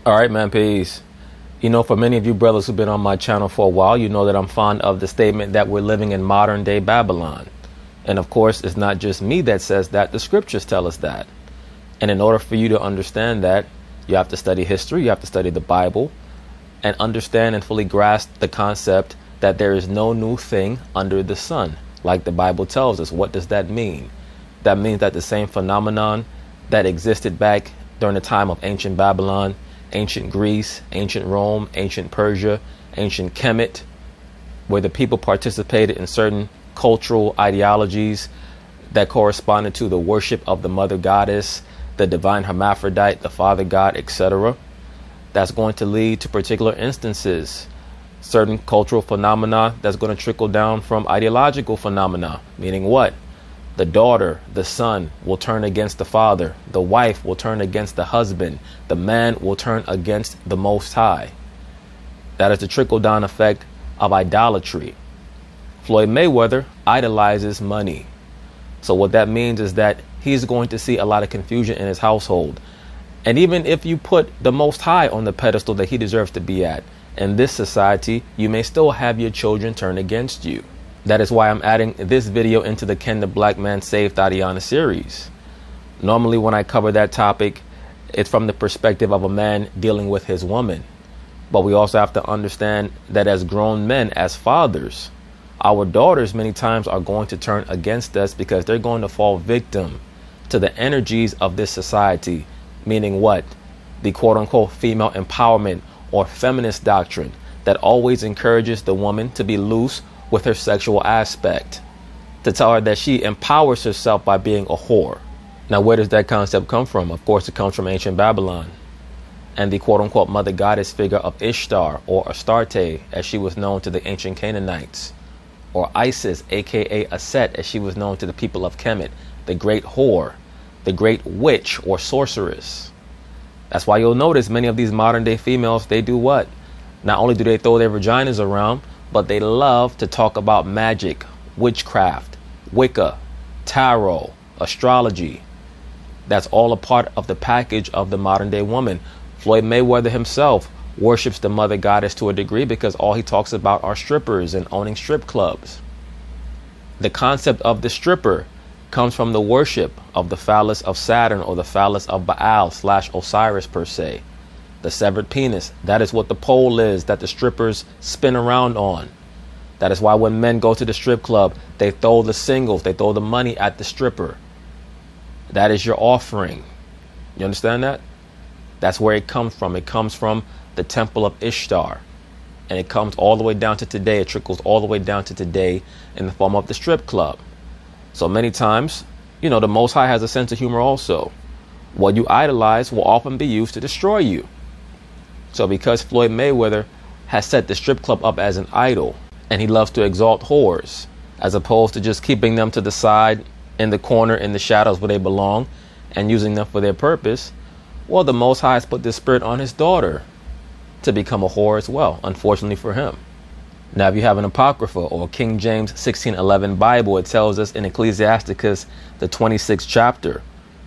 All right, man, peace. For many of you brothers who've been on my channel for a while, you know that I'm fond of the statement that we're living in modern day Babylon. And of course, it's not just me that says that. The scriptures tell us that. And in order for you to understand that, you have to study history, you have to study the Bible, and understand and fully grasp the concept that there is no new thing under the sun. Like the Bible tells us. What does that mean? That means that the same phenomenon that existed back during the time of ancient Babylon, ancient Greece, ancient Rome, ancient Persia, ancient Kemet, where the people participated in certain cultural ideologies that corresponded to the worship of the mother goddess, the divine hermaphrodite, the father god, etc. That's going to lead to particular instances, certain cultural phenomena that's going to trickle down from ideological phenomena, meaning what? The daughter, the son will turn against the father. The wife will turn against the husband. The man will turn against the Most High. That is the trickle-down effect of idolatry. Floyd Mayweather idolizes money. So what that means is that he's going to see a lot of confusion in his household. And even if you put the Most High on the pedestal that he deserves to be at, in this society, you may still have your children turn against you. That is why I'm adding this video into the Can the Black Man Save THOTIANA series. Normally when I cover that topic, it's from the perspective of a man dealing with his woman. But we also have to understand that as grown men, as fathers, our daughters many times are going to turn against us because they're going to fall victim to the energies of this society. Meaning what? The quote unquote female empowerment or feminist doctrine that always encourages the woman to be loose with her sexual aspect, to tell her that she empowers herself by being a whore. Now, where does that concept come from? Of course, it comes from ancient Babylon and the quote unquote mother goddess figure of Ishtar, or Astarte, as she was known to the ancient Canaanites, or Isis, aka Aset, as she was known to the people of Kemet, the great whore, the great witch or sorceress. That's why you'll notice many of these modern day females, they do what? Not only do they throw their vaginas around, but they love to talk about magic, witchcraft, Wicca, tarot, astrology. That's all a part of the package of the modern day woman. Floyd Mayweather himself worships the mother goddess to a degree because all he talks about are strippers and owning strip clubs. The concept of the stripper comes from the worship of the phallus of Saturn, or the phallus of Baal / Osiris per se. The severed penis, that is what the pole is that the strippers spin around on. That is why when men go to the strip club, they throw the singles, they throw the money at the stripper. That is your offering. You understand that? That's where it comes from. It comes from the temple of Ishtar. And it comes all the way down to today. It trickles all the way down to today in the form of the strip club. So many times, the Most High has a sense of humor also. What you idolize will often be used to destroy you. So because Floyd Mayweather has set the strip club up as an idol, and he loves to exalt whores, as opposed to just keeping them to the side, in the corner, in the shadows where they belong, and using them for their purpose, well, the Most High has put this spirit on his daughter to become a whore as well, unfortunately for him. Now, if you have an Apocrypha or King James 16:11 Bible, it tells us in Ecclesiasticus, the 26th chapter,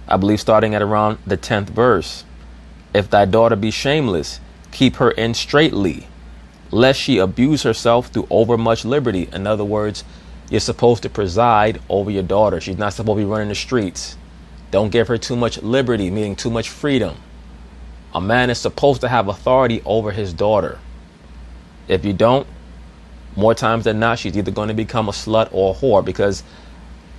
I believe starting at around the 10th verse, if thy daughter be shameless, keep her in straitly, lest she abuse herself through overmuch liberty. In other words, you're supposed to preside over your daughter. She's not supposed to be running the streets. Don't give her too much liberty, meaning too much freedom. A man is supposed to have authority over his daughter. If you don't, more times than not, she's either going to become a slut or a whore, because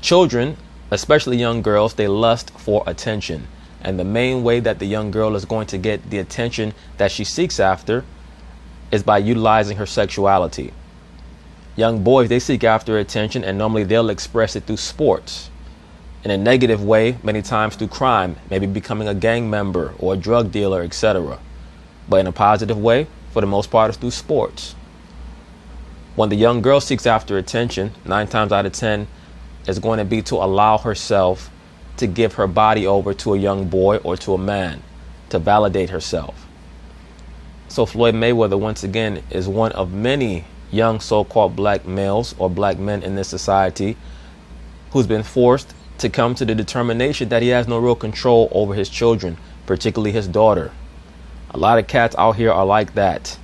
children, especially young girls, they lust for attention. And the main way that the young girl is going to get the attention that she seeks after is by utilizing her sexuality. Young boys, they seek after attention, and normally they'll express it through sports. In a negative way, many times through crime, maybe becoming a gang member or a drug dealer, etc. But in a positive way, for the most part, it's through sports. When the young girl seeks after attention, 9 times out of 10 is going to be to allow herself to give her body over to a young boy or to a man to validate herself. So Floyd Mayweather, once again, is one of many young so-called black males or black men in this society who's been forced to come to the determination that he has no real control over his children, particularly his daughter. A lot of cats out here are like that.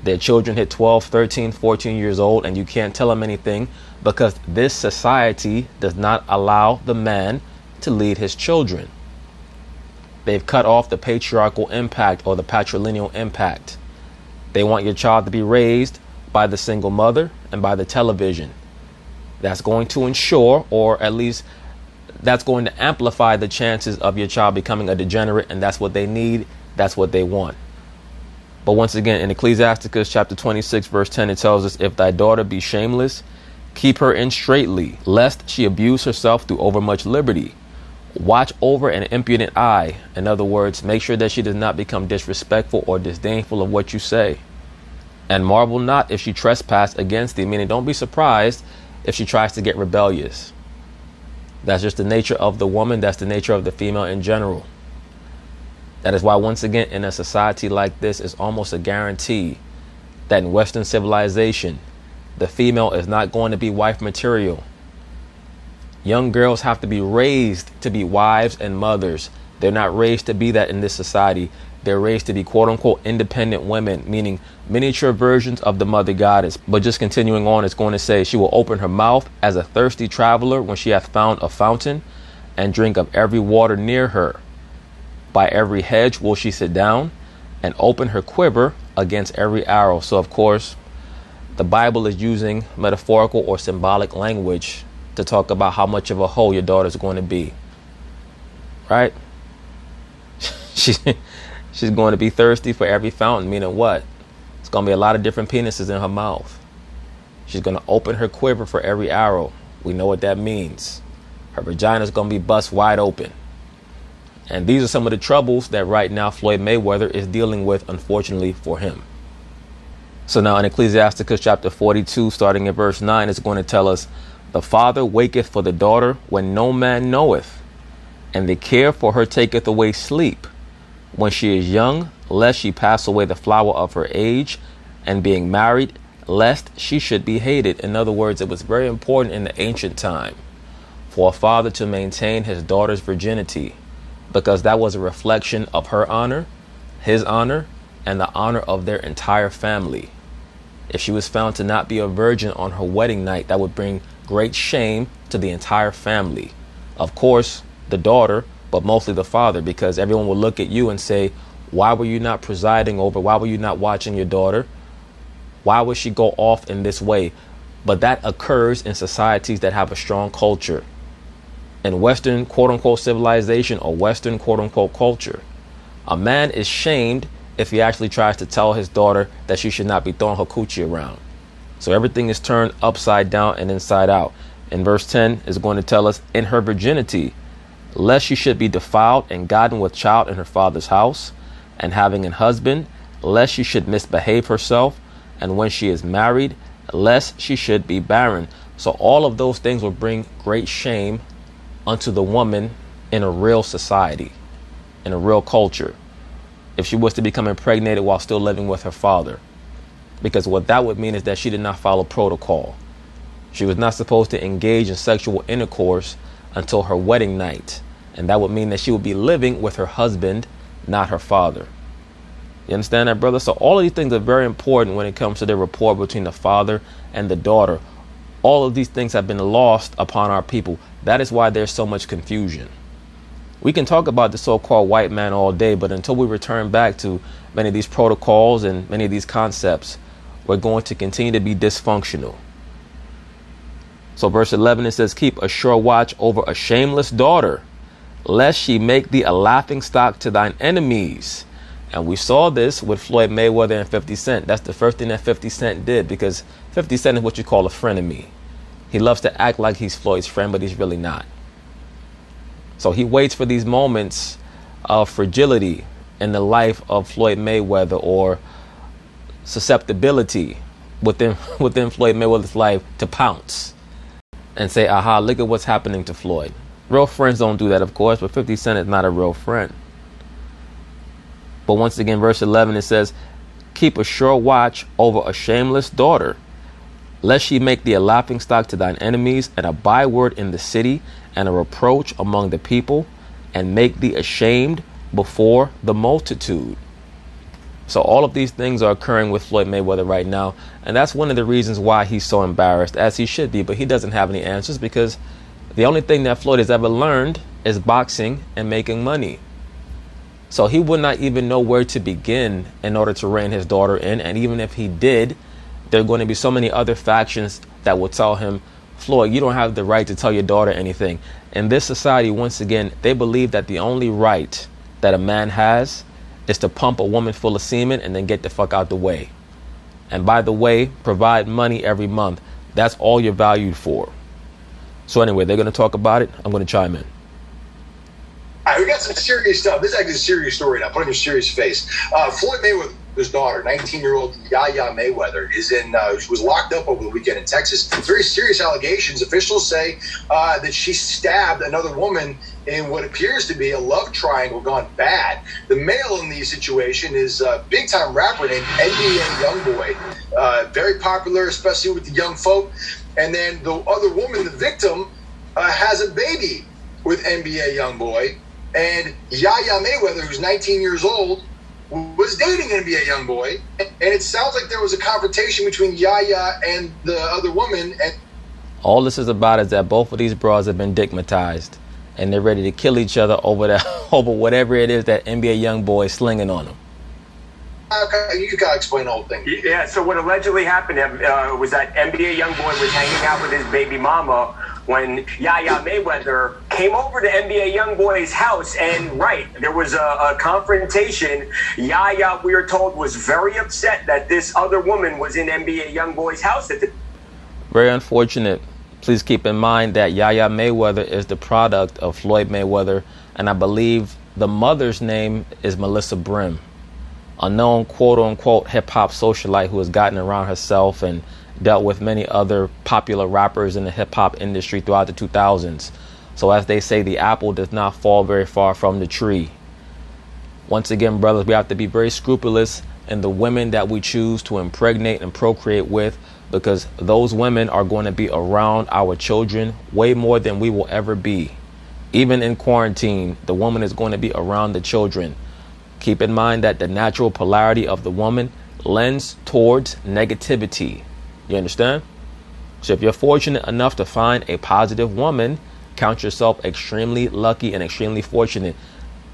Their children hit 12, 13, 14 years old, and you can't tell them anything because this society does not allow the man to lead his children. They've cut off the patriarchal impact or the patrilineal impact. They want your child to be raised by the single mother and by the television. That's going to ensure, or at least that's going to amplify the chances of your child becoming a degenerate, and that's what they need. That's what they want. But once again, in Ecclesiasticus chapter 26, verse 10, it tells us, if thy daughter be shameless, keep her in straitly, lest she abuse herself through overmuch liberty. Watch over an impudent eye. In other words, make sure that she does not become disrespectful or disdainful of what you say. And marvel not if she trespass against thee, meaning don't be surprised if she tries to get rebellious. That's just the nature of the woman. That's the nature of the female in general. That is why, once again, in a society like this, it's almost a guarantee that in Western civilization, the female is not going to be wife material. Young girls have to be raised to be wives and mothers. They're not raised to be that in this society. They're raised to be quote unquote independent women, meaning miniature versions of the mother goddess. But just continuing on, it's going to say, she will open her mouth as a thirsty traveler when she hath found a fountain, and drink of every water near her. By every hedge will she sit down, and open her quiver against every arrow. So, of course, the Bible is using metaphorical or symbolic language to talk about how much of a hoe your daughter's going to be. Right? She's going to be thirsty for every fountain, meaning what? It's going to be a lot of different penises in her mouth. She's going to open her quiver for every arrow. We know what that means. Her vagina is going to be bust wide open. And these are some of the troubles that right now Floyd Mayweather is dealing with, unfortunately for him. So now in Ecclesiasticus chapter 42, starting at verse 9, it's going to tell us, the father waketh for the daughter when no man knoweth, and the care for her taketh away sleep. When she is young, lest she pass away the flower of her age, and being married, lest she should be hated. In other words, it was very important in the ancient time for a father to maintain his daughter's virginity, because that was a reflection of her honor, his honor, and the honor of their entire family. If she was found to not be a virgin on her wedding night, that would bring great shame to the entire family. Of course, the daughter, but mostly the father, because everyone will look at you and say, why were you not presiding over? Why were you not watching your daughter? Why would she go off in this way? But that occurs in societies that have a strong culture. In Western quote unquote civilization or Western quote unquote culture, a man is shamed if he actually tries to tell his daughter that she should not be throwing her coochie around. So everything is turned upside down and inside out. In verse 10 is going to tell us, in her virginity, lest she should be defiled and gotten with child in her father's house, and having an husband, lest she should misbehave herself, and when she is married, lest she should be barren. So all of those things will bring great shame unto the woman in a real society, in a real culture, if she was to become impregnated while still living with her father. Because what that would mean is that she did not follow protocol. She was not supposed to engage in sexual intercourse until her wedding night. And that would mean that she would be living with her husband, not her father. You understand that, brother? So all of these things are very important when it comes to the rapport between the father and the daughter. All of these things have been lost upon our people. That is why there's so much confusion. We can talk about the so-called white man all day, but until we return back to many of these protocols and many of these concepts, we're going to continue to be dysfunctional. So verse 11, it says, keep a sure watch over a shameless daughter, lest she make thee a laughing stock to thine enemies. And we saw this with Floyd Mayweather and 50 Cent. That's the first thing that 50 Cent did, because 50 Cent is what you call a frenemy. He loves to act like he's Floyd's friend, but he's really not. So he waits for these moments of fragility in the life of Floyd Mayweather, or susceptibility within Floyd Mayweather's life, to pounce and say, aha, look at what's happening to Floyd. Real friends don't do that, of course, but 50 Cent is not a real friend. But once again, verse 11, it says, keep a sure watch over a shameless daughter, lest she make thee a laughing stock to thine enemies, and a byword in the city, and a reproach among the people, and make thee ashamed before the multitude. So all of these things are occurring with Floyd Mayweather right now. And that's one of the reasons why he's so embarrassed, as he should be. But he doesn't have any answers, because the only thing that Floyd has ever learned is boxing and making money. So he would not even know where to begin in order to rein his daughter in. And even if he did, there are going to be so many other factions that will tell him, Floyd, you don't have the right to tell your daughter anything. In this society, once again, they believe that the only right that a man has is to pump a woman full of semen and then get the fuck out the way. And by the way, provide money every month. That's all you're valued for. So anyway, they're going to talk about it. I'm going to chime in. All right, we got some serious stuff. This is actually a serious story now. Put on your serious face. Floyd Mayweather's daughter, 19-year-old Iyanna Mayweather, she was locked up over the weekend in Texas. Very serious allegations. Officials say that she stabbed another woman in what appears to be a love triangle gone bad. The male in the situation is a big-time rapper named NBA Youngboy. Very popular, especially with the young folk. And then the other woman, the victim, has a baby with NBA Youngboy. And Iyanna Mayweather, who's 19 years old, was dating NBA Youngboy. And it sounds like there was a confrontation between Iyanna and the other woman. And all this is about is that both of these bras have been dickmatized. And they're ready to kill each other over whatever it is that NBA Youngboy is slinging on them. Okay, you gotta explain the whole thing. Yeah, so what allegedly happened was that NBA Youngboy was hanging out with his baby mama when Iyanna Mayweather came over to NBA Youngboy's house, and there was a confrontation. Iyanna, we are told, was very upset that this other woman was in NBA Youngboy's house at the. Very unfortunate. Please keep in mind that Iyanna Mayweather is the product of Floyd Mayweather, and I believe the mother's name is Melissa Brim, a known quote-unquote hip-hop socialite who has gotten around herself and dealt with many other popular rappers in the hip-hop industry throughout the 2000s. So as they say, the apple does not fall very far from the tree. Once again, brothers, we have to be very scrupulous in the women that we choose to impregnate and procreate with, because those women are going to be around our children way more than we will ever be. Even in quarantine, the woman is going to be around the children. Keep in mind that the natural polarity of the woman lends towards negativity. You understand? So if you're fortunate enough to find a positive woman, count yourself extremely lucky and extremely fortunate.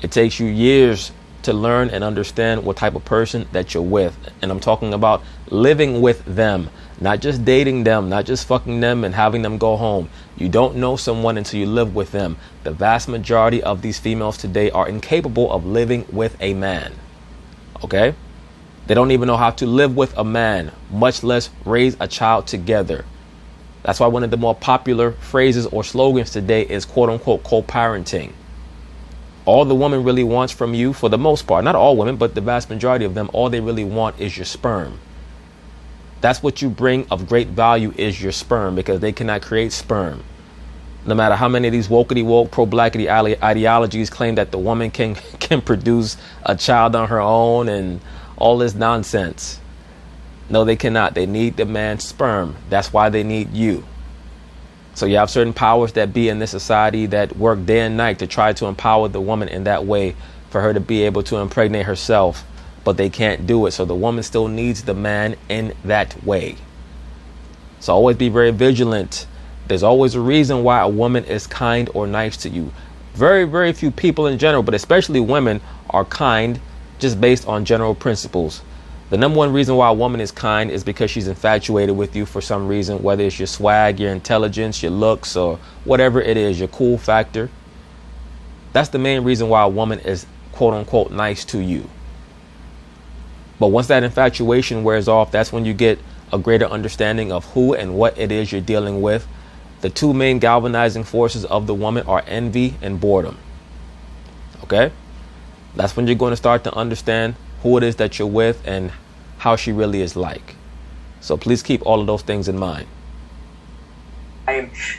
It takes you years to learn and understand what type of person that you're with. And I'm talking about living with them, not just dating them, not just fucking them and having them go home. You don't know someone until you live with them. The vast majority of these females today are incapable of living with a man. Okay? They don't even know how to live with a man, much less raise a child together. That's why one of the more popular phrases or slogans today is quote-unquote co-parenting. All the woman really wants from you, for the most part, not all women, but the vast majority of them, all they really want is your sperm. That's what you bring of great value, is your sperm, because they cannot create sperm. No matter how many of these wokety-woke, pro-blackity ideologies claim that the woman can produce a child on her own and all this nonsense. No, they cannot. They need the man's sperm. That's why they need you. So you have certain powers that be in this society that work day and night to try to empower the woman in that way for her to be able to impregnate herself. But they can't do it. So the woman still needs the man in that way. So always be very vigilant. There's always a reason why a woman is kind or nice to you. Very, very few people in general, but especially women, are kind just based on general principles. The number one reason why a woman is kind is because she's infatuated with you for some reason, whether it's your swag, your intelligence, your looks, or whatever it is, your cool factor. That's the main reason why a woman is quote unquote nice to you. But once that infatuation wears off, that's when you get a greater understanding of who and what it is you're dealing with. The two main galvanizing forces of the woman are envy and boredom. Okay? That's when you're going to start to understand who it is that you're with and how she really is like. So please keep all of those things in mind.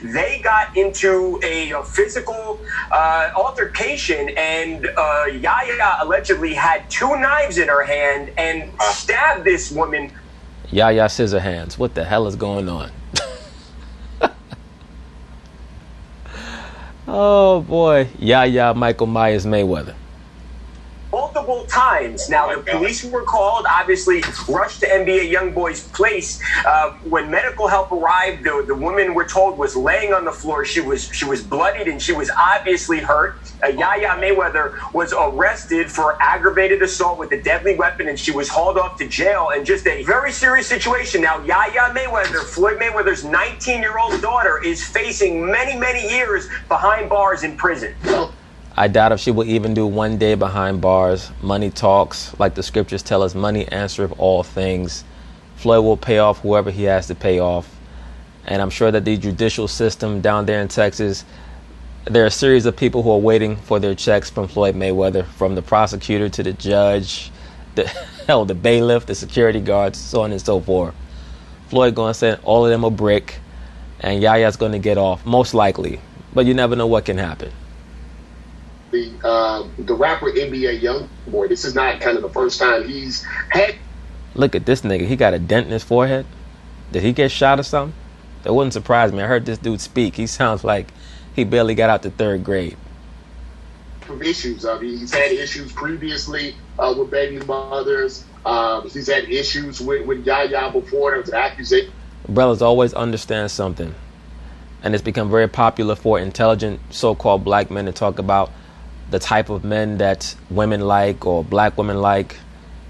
They got into a physical altercation, and Iyanna allegedly had 2 knives in her hand and stabbed this woman. Yaya Scissorhands. What the hell is going on? Oh boy. Yaya Michael Myers Mayweather. Multiple multiple times. Now, the police were called, obviously rushed to NBA Youngboy's place. When medical help arrived, the woman, we're told, was laying on the floor. She was bloodied and she was obviously hurt. Yaya Mayweather was arrested for aggravated assault with a deadly weapon, and she was hauled off to jail. And just a very serious situation. Now, Yaya Mayweather, Floyd Mayweather's 19-year-old daughter, is facing many, many years behind bars in prison. I doubt if she will even do 1 day behind bars. Money talks, like the scriptures tell us. Money answereth all things. Floyd will pay off whoever he has to pay off. And I'm sure that the judicial system down there in Texas, there are a series of people who are waiting for their checks from Floyd Mayweather, from the prosecutor to the judge, the bailiff, the security guards, so on and so forth. Floyd going to send all of them a brick, and Yaya's going to get off, most likely. But you never know what can happen. The rapper NBA Youngboy, this is not kind of the first time he's had. Look at this nigga. He got a dent in his forehead. Did he get shot or something? That wouldn't surprise me. I heard this dude speak. He sounds like he barely got out to third grade. Issues. He's had issues previously with baby mothers. He's had issues with Yaya before. There was an accusation. Brothers always understand something. And it's become very popular for intelligent so-called black men to talk about the type of men that women like or black women like.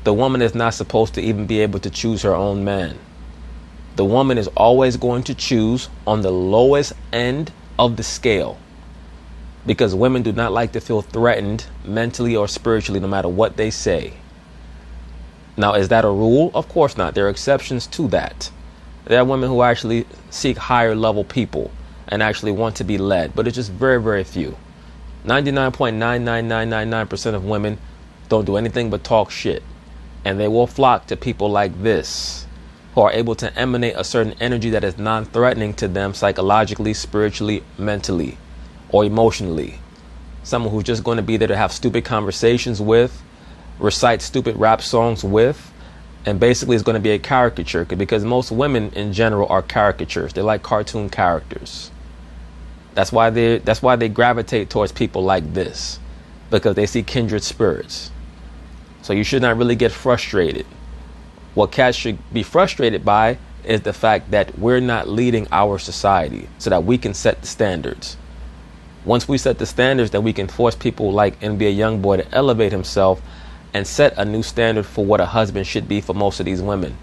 The woman is not supposed to even be able to choose her own man. The woman is always going to choose on the lowest end of the scale, because women do not like to feel threatened mentally or spiritually, no matter what they say. Now, is that a rule? Of course not. There are exceptions to that. There are women who actually seek higher level people and actually want to be led, but it's just very, very few. 99.99999% of women don't do anything but talk shit, and they will flock to people like this, who are able to emanate a certain energy that is non-threatening to them psychologically, spiritually, mentally, or emotionally. Someone who's just going to be there to have stupid conversations with, recite stupid rap songs with, and basically is going to be a caricature, because most women in general are caricatures. They like cartoon characters. That's why they gravitate towards people like this, because they see kindred spirits. So you should not really get frustrated. What cats should be frustrated by is the fact that we're not leading our society so that we can set the standards. Once we set the standards, then we can force people like NBA Youngboy to elevate himself and set a new standard for what a husband should be for most of these women.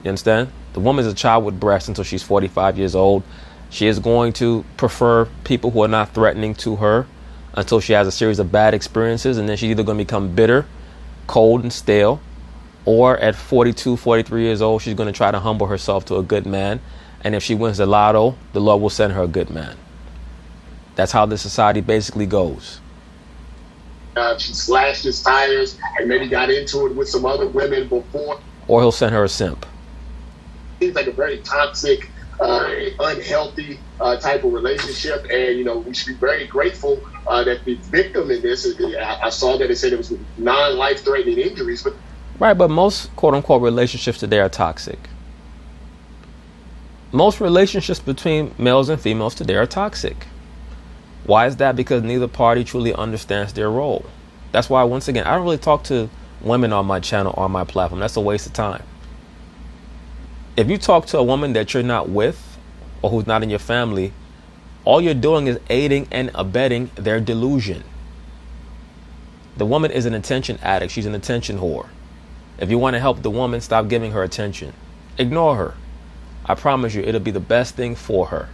You understand? The woman is a child with breasts until she's 45 years old. She is going to prefer people who are not threatening to her until she has a series of bad experiences, and then she's either going to become bitter, cold, and stale, or at 42, 43 years old, she's going to try to humble herself to a good man. And if she wins the lotto, the Lord will send her a good man. That's how the society basically goes. She slashed his tires and maybe got into it with some other women before. Or he'll send her a simp. Seems like a very toxic, unhealthy type of relationship. And, we should be very grateful that the victim in this, I saw that it said it was non-life-threatening injuries. Right, but most quote-unquote relationships today are toxic. Most relationships between males and females today are toxic. Why is that? Because neither party truly understands their role. That's why, once again, I don't really talk to women on my channel or on my platform. That's a waste of time. If you talk to a woman that you're not with or who's not in your family, all you're doing is aiding and abetting their delusion. The woman is an attention addict. She's an attention whore. If you want to help the woman, stop giving her attention. Ignore her. I promise you, it'll be the best thing for her.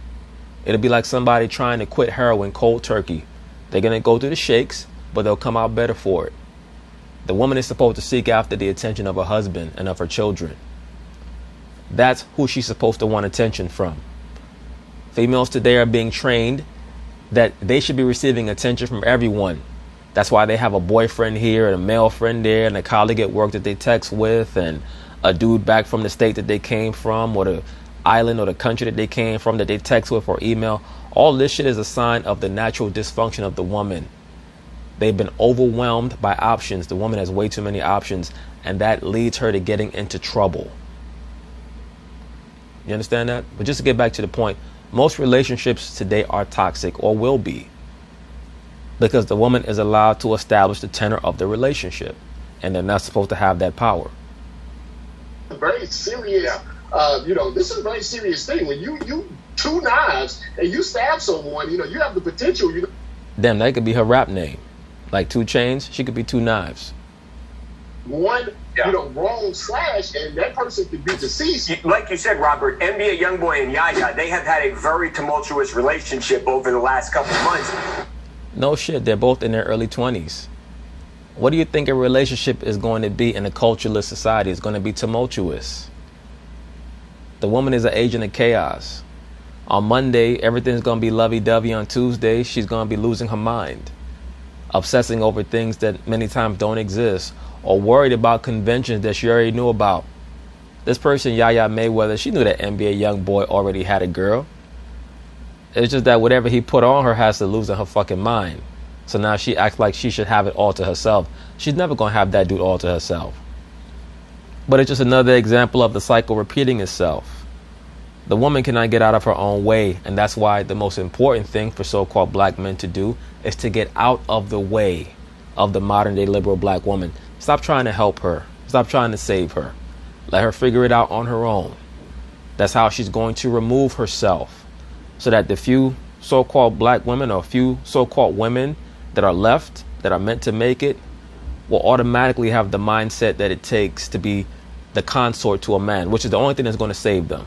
It'll be like somebody trying to quit heroin cold turkey. They're going to go through the shakes, but they'll come out better for it. The woman is supposed to seek after the attention of her husband and of her children. That's who she's supposed to want attention from. Females today are being trained that they should be receiving attention from everyone. That's why they have a boyfriend here and a male friend there and a colleague at work that they text with and a dude back from the state that they came from or the island or the country that they came from that they text with or email. All this shit is a sign of the natural dysfunction of the woman. They've been overwhelmed by options. The woman has way too many options, and that leads her to getting into trouble. You understand that? But just to get back to the point, most relationships today are toxic or will be. because the woman is allowed to establish the tenor of the relationship, and they're not supposed to have that power. Very serious. This is a very serious thing. When you two knives and you stab someone, you have the potential. Damn, that could be her rap name, like 2 Chainz. She could be 2 knives. One, wrong slash, and that person could be deceased. Like you said, Robert, NBA YoungBoy and Yaya, they have had a very tumultuous relationship over the last couple of months. No shit, they're both in their early 20s. What do you think a relationship is going to be in a cultureless society? It's going to be tumultuous. The woman is an agent of chaos. On Monday, everything's going to be lovey-dovey. On Tuesday, she's going to be losing her mind, obsessing over things that many times don't exist, or worried about conventions that she already knew about. This person, Yaya Mayweather, she knew that NBA YoungBoy already had a girl. It's just that whatever he put on her has to lose in her fucking mind. So now she acts like she should have it all to herself. She's never going to have that dude all to herself. But it's just another example of the cycle repeating itself. The woman cannot get out of her own way, and that's why the most important thing for so-called black men to do is to get out of the way of the modern-day liberal black woman. Stop trying to help her. Stop trying to save her. Let her figure it out on her own. That's how she's going to remove herself, so that the few so-called black women or few so-called women that are left, that are meant to make it, will automatically have the mindset that it takes to be the consort to a man, which is the only thing that's going to save them.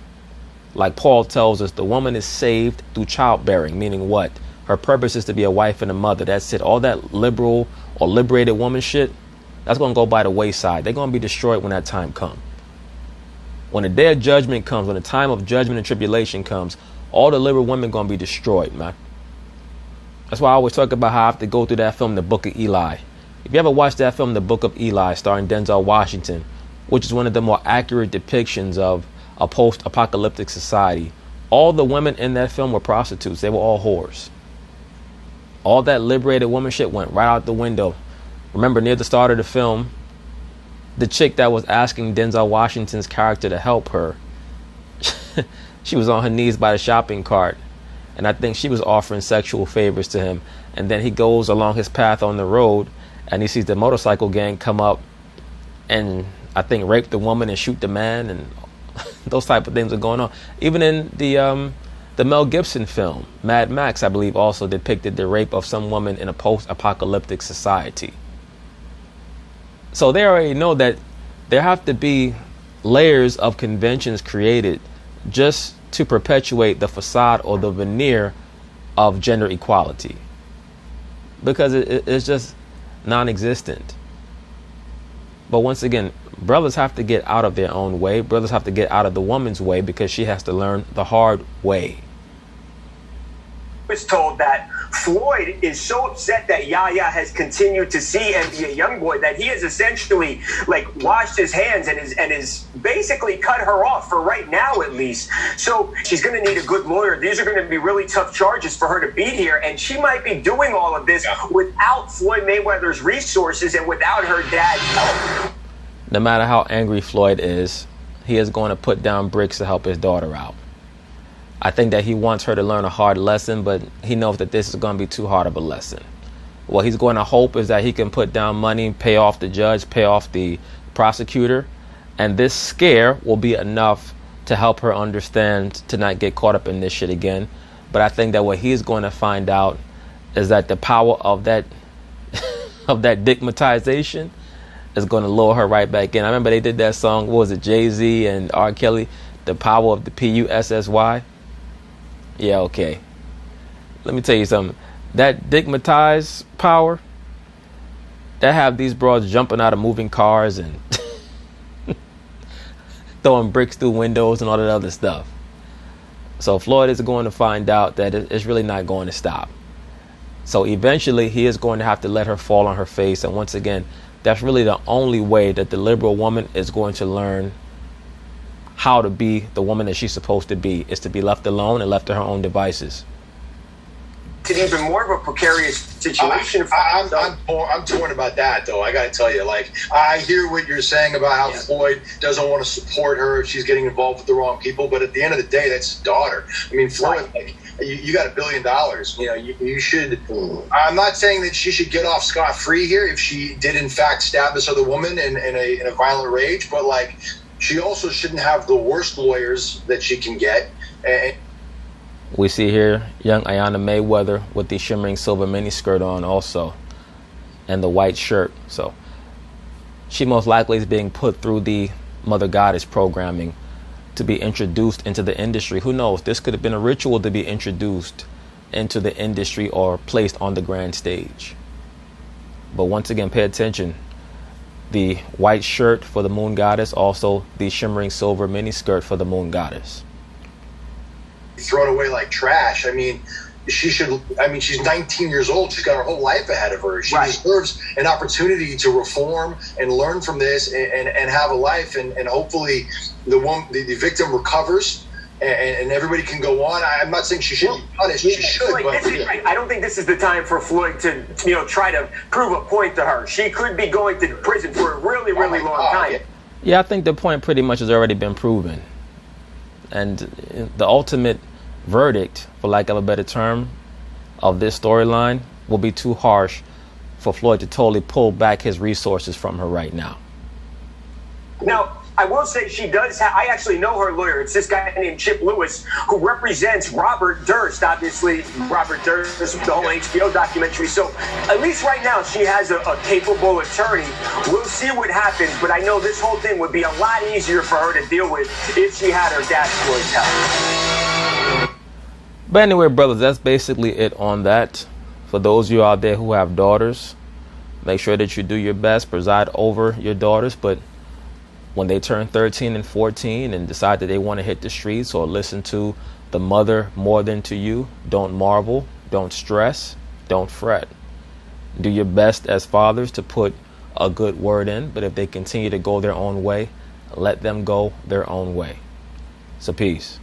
Like Paul tells us, the woman is saved through childbearing, meaning what? Her purpose is to be a wife and a mother. That's it. All that liberal or liberated woman shit, that's going to go by the wayside. They're going to be destroyed when that time comes. When the day of judgment comes, when the time of judgment and tribulation comes, all the liberal women are going to be destroyed, man. That's why I always talk about how I have to go through that film, The Book of Eli. If you ever watched that film, The Book of Eli, starring Denzel Washington, which is one of the more accurate depictions of a post-apocalyptic society, all the women in that film were prostitutes. They were all whores. All that liberated woman shit went right out the window. Remember, near the start of the film, the chick that was asking Denzel Washington's character to help her, she was on her knees by the shopping cart, and I think she was offering sexual favors to him. And then he goes along his path on the road, and he sees the motorcycle gang come up and I think rape the woman and shoot the man, and those type of things are going on. Even in the Mel Gibson film, Mad Max, I believe, also depicted the rape of some woman in a post-apocalyptic society. So they already know that there have to be layers of conventions created just to perpetuate the facade or the veneer of gender equality, because it's just non-existent. But once again, brothers have to get out of their own way. Brothers have to get out of the woman's way, because she has to learn the hard way. Was told that Floyd is so upset that Yaya has continued to see NBA YoungBoy that he has essentially washed his hands and is basically cut her off for right now, at least. So she's going to need a good lawyer. These are going to be really tough charges for her to be here, and she might be doing all of this without Floyd Mayweather's resources and without her dad's help. No matter how angry Floyd is, he is going to put down bricks to help his daughter out. I think that he wants her to learn a hard lesson, but he knows that this is going to be too hard of a lesson. What he's going to hope is that he can put down money, pay off the judge, pay off the prosecutor, and this scare will be enough to help her understand to not get caught up in this shit again. But I think that what he's going to find out is that the power of that of that digmatization is going to lure her right back in. I remember they did that song, what was it, Jay-Z and R. Kelly, The Power of the P-U-S-S-Y. Yeah, okay. Let me tell you something. That digmatized power, that have these broads jumping out of moving cars and throwing bricks through windows and all that other stuff. So Floyd is going to find out that it's really not going to stop. So eventually he is going to have to let her fall on her face. And once again, that's really the only way that the liberal woman is going to learn how to be the woman that she's supposed to be, is to be left alone and left to her own devices. it even more of a precarious situation. I'm torn about that, though. I got to tell you, like, I hear what you're saying about how Floyd doesn't want to support her if she's getting involved with the wrong people, but at the end of the day, that's his daughter. I mean, Floyd, like, you got $1 billion. You know, you should. I'm not saying that she should get off scot-free here if she did in fact stab this other woman in a violent rage, but like, she also shouldn't have the worst lawyers that she can get. And we see here young Iyanna Mayweather with the shimmering silver miniskirt on also, and the white shirt. So she most likely is being put through the Mother Goddess programming to be introduced into the industry. Who knows? This could have been a ritual to be introduced into the industry or placed on the grand stage. But once again, pay attention. The white shirt for the Moon Goddess, also the shimmering silver miniskirt for the Moon Goddess. Thrown away like trash. I mean, she's 19 years old. She's got her whole life ahead of her. She deserves an opportunity to reform and learn from this and have a life. And hopefully the victim recovers and everybody can go on. I'm not saying she should be punished. She should. Like, but I don't think this is the time for Floyd to try to prove a point to her. She could be going to prison for a really, really long time. Yeah, I think the point pretty much has already been proven. And the ultimate verdict, for lack of a better term, of this storyline will be too harsh for Floyd to totally pull back his resources from her right now. Now, I will say she does have, I actually know her lawyer. It's this guy named Chip Lewis who represents Robert Durst, obviously. Robert Durst, the whole HBO documentary. So at least right now she has a capable attorney. We'll see what happens, but I know this whole thing would be a lot easier for her to deal with if she had her dad Floyd's help. But anyway, brothers, that's basically it on that. For those of you out there who have daughters, make sure that you do your best, preside over your daughters, but when they turn 13 and 14 and decide that they want to hit the streets or listen to the mother more than to you, don't marvel, don't stress, don't fret. Do your best as fathers to put a good word in, but if they continue to go their own way, let them go their own way. So peace.